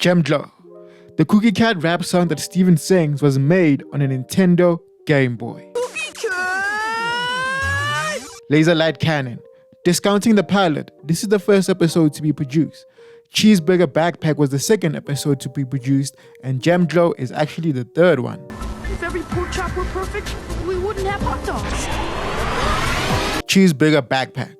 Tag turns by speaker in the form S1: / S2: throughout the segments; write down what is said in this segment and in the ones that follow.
S1: Gem Glow. The Cookie Cat rap song that Steven sings was made on a Nintendo Game Boy. Laser Light Cannon. Discounting the pilot, this is the first episode to be produced. Cheeseburger Backpack was the second episode to be produced, and Gem Glow is actually the third one.
S2: If every pork chop were perfect, we wouldn't have hot dogs.
S1: Cheeseburger Backpack.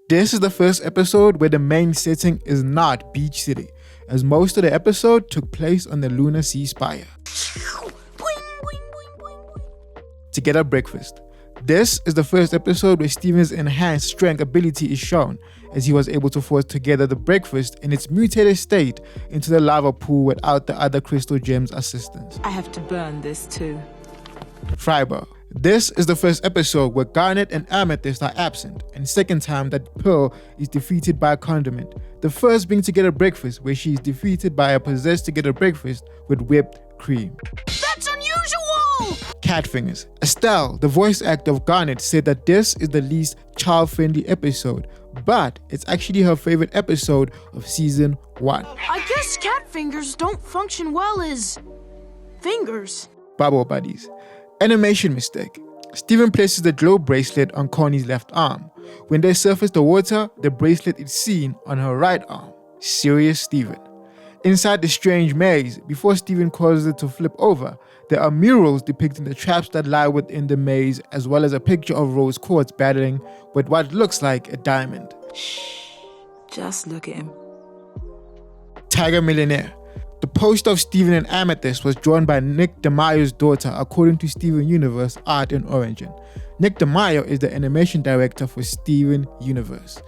S1: This is the first episode where the main setting is not Beach City, as most of the episode took place on the Lunar Sea Spire. To get a breakfast. This is the first episode where Steven's enhanced strength ability is shown, as he was able to force together the breakfast in its mutated state into the lava pool without the other crystal gems' assistance.
S2: I have to burn this too.
S1: Frybar. This is the first episode where Garnet and Amethyst are absent, and second time that Pearl is defeated by a condiment. The first being to get a breakfast, where she is defeated by a possessed to get a breakfast with whipped cream.
S2: That's unusual!
S1: Catfingers. Estelle, the voice actor of Garnet, said that this is the least child-friendly episode, but it's actually her favorite episode of season 1.
S2: I guess cat fingers don't function well as fingers.
S1: Bubble Buddies. Animation mistake. Steven places the glow bracelet on Connie's left arm. When they surface the water, the bracelet is seen on her right arm. Serious Steven. Inside the strange maze, before Steven causes it to flip over, there are murals depicting the traps that lie within the maze, as well as a picture of Rose Quartz battling with what looks like a diamond.
S2: Shh, just look at him.
S1: Tiger Millionaire. The poster of Steven and Amethyst was drawn by Nick DeMaio's daughter, according to Steven Universe Art and Origin. Nick DeMaio is the animation director for Steven Universe.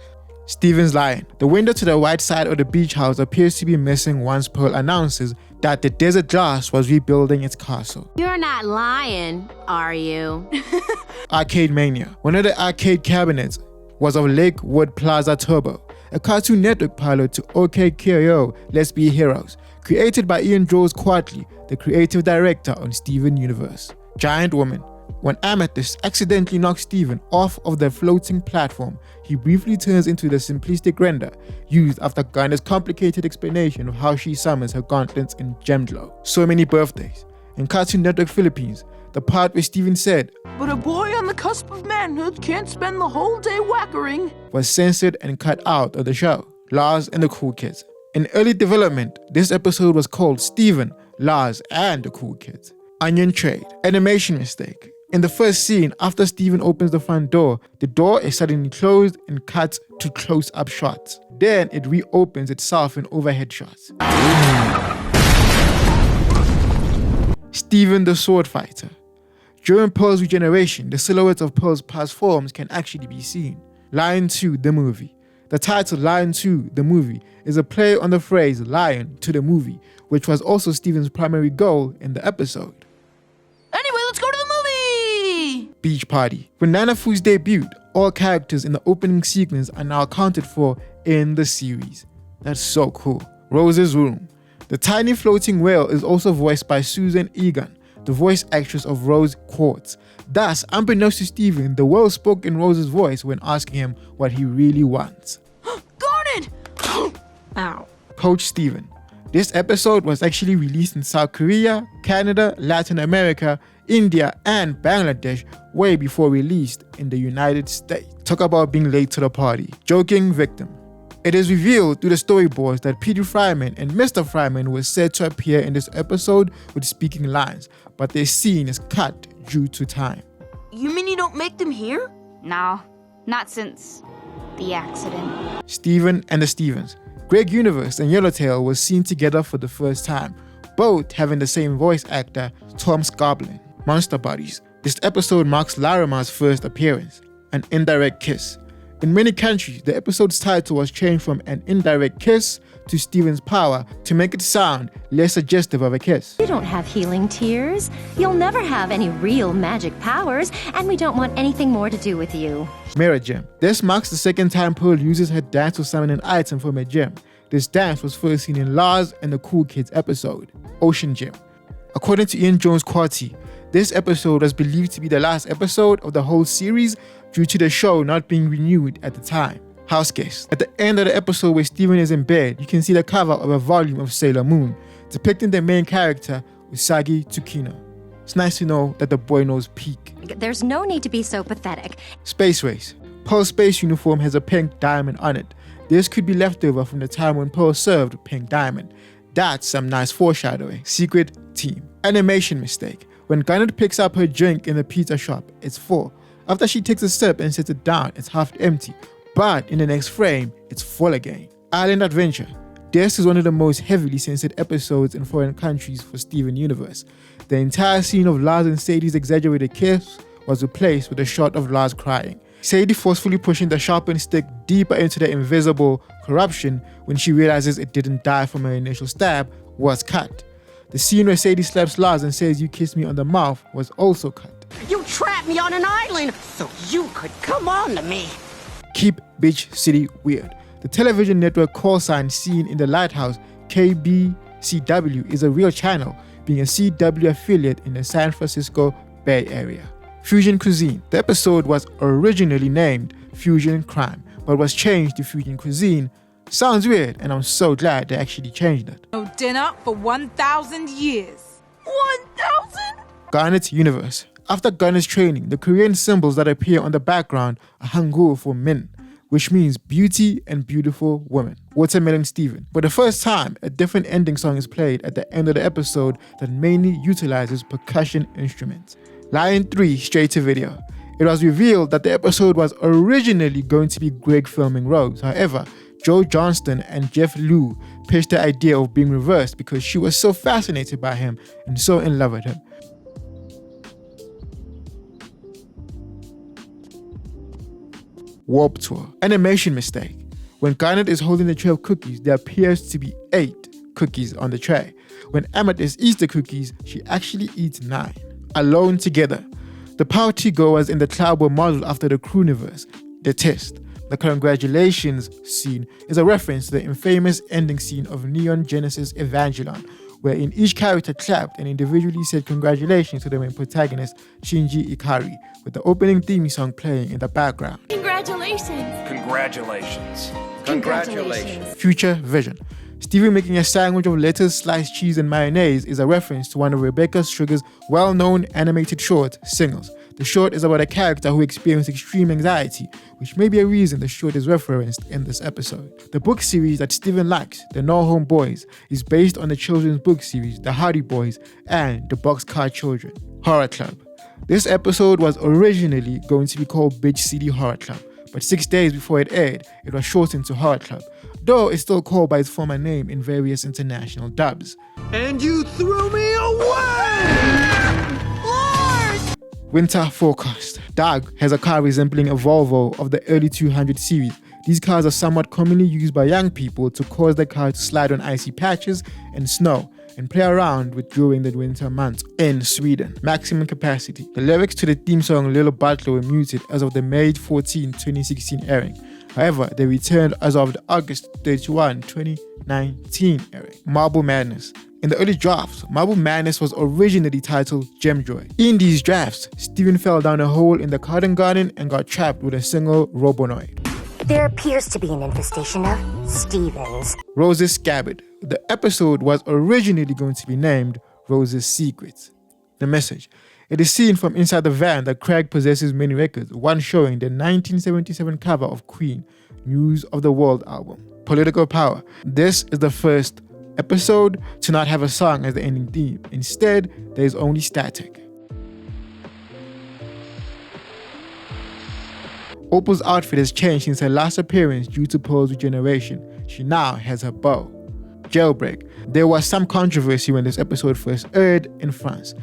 S1: Steven's lying. The window to the right side of the beach house appears to be missing once Pearl announces that the Desert Glass was rebuilding its castle.
S3: You're not lying, are you?
S1: Arcade Mania. One of the arcade cabinets was of Lakewood Plaza Turbo, a Cartoon Network pilot to OKKO Let's Be Heroes, created by Ian Jones Quartley, the creative director on Steven Universe. Giant Woman. When Amethyst accidentally knocks Steven off of the floating platform, he briefly turns into the simplistic render used after Garnet's complicated explanation of how she summons her gauntlets in Gem Glow. So many birthdays. In Cartoon Network Philippines, the part where Steven said,
S2: "But a boy on the cusp of manhood can't spend the whole day whackering,"
S1: was censored and cut out of the show. Lars and the Cool Kids. In early development, this episode was called Steven, Lars, and the Cool Kids. Onion Trade. Animation mistake. In the first scene, after Steven opens the front door, the door is suddenly closed and cuts to close-up shots. Then it reopens itself in overhead shots. Steven the Sword Fighter. During Pearl's regeneration, the silhouettes of Pearl's past forms can actually be seen. Lion 2, the movie. The title Lion 2, the movie, is a play on the phrase Lion to the movie, which was also Steven's primary goal in the episode.
S2: Anyway, let's go to the movie!
S1: Beach Party. When Nana Foo's debuted, all characters in the opening sequence are now accounted for in the series. That's so cool. Rose's Room. The tiny floating whale is also voiced by Susan Egan, the voice actress of Rose Quartz. Thus, unbeknownst to Steven, the whale spoke in Rose's voice when asking him what he really wants.
S2: Garnet! Ow.
S1: Coach Steven. This episode was actually released in South Korea, Canada, Latin America, India, and Bangladesh way before released in the United States. Talk about being late to the party. Joking victim. It is revealed through the storyboards that Petey Fryman and Mr. Fryman were said to appear in this episode with speaking lines, but their scene is cut due to time.
S2: You mean you don't make them here?
S3: No, not since the accident.
S1: Steven and the Stevens. Greg Universe and Yellowtail were seen together for the first time, both having the same voice actor, Tom Scoblin. Monster Buddies. This episode marks Larimer's first appearance, An Indirect Kiss. In many countries, the episode's title was changed from An Indirect Kiss to Steven's Power to make it sound less suggestive of a kiss.
S4: You don't have healing tears. You'll never have any real magic powers, and we don't want anything more to do with you.
S1: Mirror Gem. This marks the second time Pearl uses her dance to summon an item from a gem. This dance was first seen in Lars and the Cool Kids episode, Ocean Gem. According to Ian Jones Quarty, this episode was believed to be the last episode of the whole series due to the show not being renewed at the time. House guest. At the end of the episode where Steven is in bed, you can see the cover of a volume of Sailor Moon, depicting the main character, Usagi Tsukino. It's nice to know that the boy knows peak.
S4: There's no need to be so pathetic.
S1: Space race. Pearl's space uniform has a pink diamond on it. This could be leftover from the time when Pearl served Pink Diamond. That's some nice foreshadowing. Secret team. Animation mistake. When Garnet picks up her drink in the pizza shop, it's full. After she takes a sip and sets it down, it's half empty. But in the next frame, it's full again. Island Adventure. This is one of the most heavily censored episodes in foreign countries for Steven Universe. The entire scene of Lars and Sadie's exaggerated kiss was replaced with a shot of Lars crying. Sadie forcefully pushing the sharpened stick deeper into the invisible corruption when she realizes it didn't die from her initial stab was cut. The scene where Sadie slaps Lars and says, "You kissed me on the mouth," was also cut.
S5: You trapped me on an island so you could come on to me.
S1: Keep Beach City weird. The television network call sign seen in the lighthouse, KBCW, is a real channel, being a CW affiliate in the San Francisco Bay Area. Fusion Cuisine. The episode was originally named Fusion Crime, but was changed to Fusion Cuisine. Sounds weird, and I'm so glad they actually changed it.
S6: No dinner for 1,000 years. 1,000?
S1: Garnet's Universe. After Garnet's training, the Korean symbols that appear on the background are Hangul for Min, which means beauty and beautiful woman. Watermelon Steven. For the first time, a different ending song is played at the end of the episode that mainly utilizes percussion instruments. Lion 3 straight to video. It was revealed that the episode was originally going to be Greg filming Rose. However, Joe Johnston and Jeff Liu pitched the idea of being reversed because she was so fascinated by him and so in love with him. Warp Tour. Animation mistake. When Garnet is holding the tray of cookies, there appears to be 8 cookies on the tray. When Amethyst eats the cookies, she actually eats 9. Alone Together. The party goers in the cloud were modeled after the Crewniverse, the test. The congratulations scene is a reference to the infamous ending scene of Neon Genesis Evangelion, wherein each character clapped and individually said congratulations to the main protagonist, Shinji Ikari, with the opening theme song playing in the background.
S7: Congratulations.
S8: Congratulations. Congratulations.
S1: Future Vision. Steven making a sandwich of lettuce, sliced cheese, and mayonnaise is a reference to one of Rebecca Sugar's well-known animated short, Singles. The short is about a character who experienced extreme anxiety, which may be a reason the short is referenced in this episode. The book series that Steven likes, The No Home Boys, is based on the children's book series, The Hardy Boys, and The Boxcar Children. Horror Club. This episode was originally going to be called Beach City Horror Club, but 6 days before it aired, it was shortened to Horror Club, though it's still called by its former name in various international dubs.
S8: And you threw me away!
S1: Winter Forecast. Doug has a car resembling a Volvo of the early 200 series. These cars are somewhat commonly used by young people to cause their car to slide on icy patches and snow and play around with during the winter months in Sweden. Maximum capacity. The lyrics to the theme song Little Butler were muted as of the May 14, 2016 airing. However, they returned as of the August 31, 2019 airing. Marble Madness. In the early drafts, Marble Madness was originally titled Gemjoy. In these drafts, Steven fell down a hole in the cotton garden and got trapped with a single Robonoid.
S9: There appears to be an infestation of Stevens.
S1: Rose's Scabbard. The episode was originally going to be named Rose's Secrets. The message. It is seen from inside the van that Craig possesses many records, one showing the 1977 cover of Queen, News of the World album. Political Power. This is the first episode to not have a song as the ending theme. Instead, there is only static. Opal's outfit has changed since her last appearance due to Pearl's regeneration. She now has her bow. Jailbreak. There was some controversy when this episode first aired in France.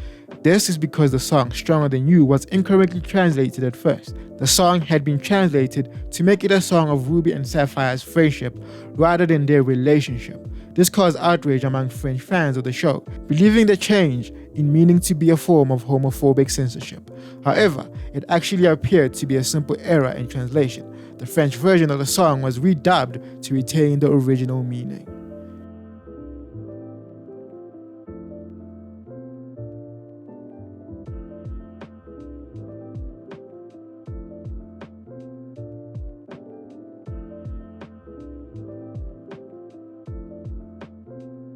S1: This is because the song Stronger Than You was incorrectly translated at first. The song had been translated to make it a song of Ruby and Sapphire's friendship rather than their relationship. This caused outrage among French fans of the show, believing the change in meaning to be a form of homophobic censorship. However, it actually appeared to be a simple error in translation. The French version of the song was redubbed to retain the original meaning.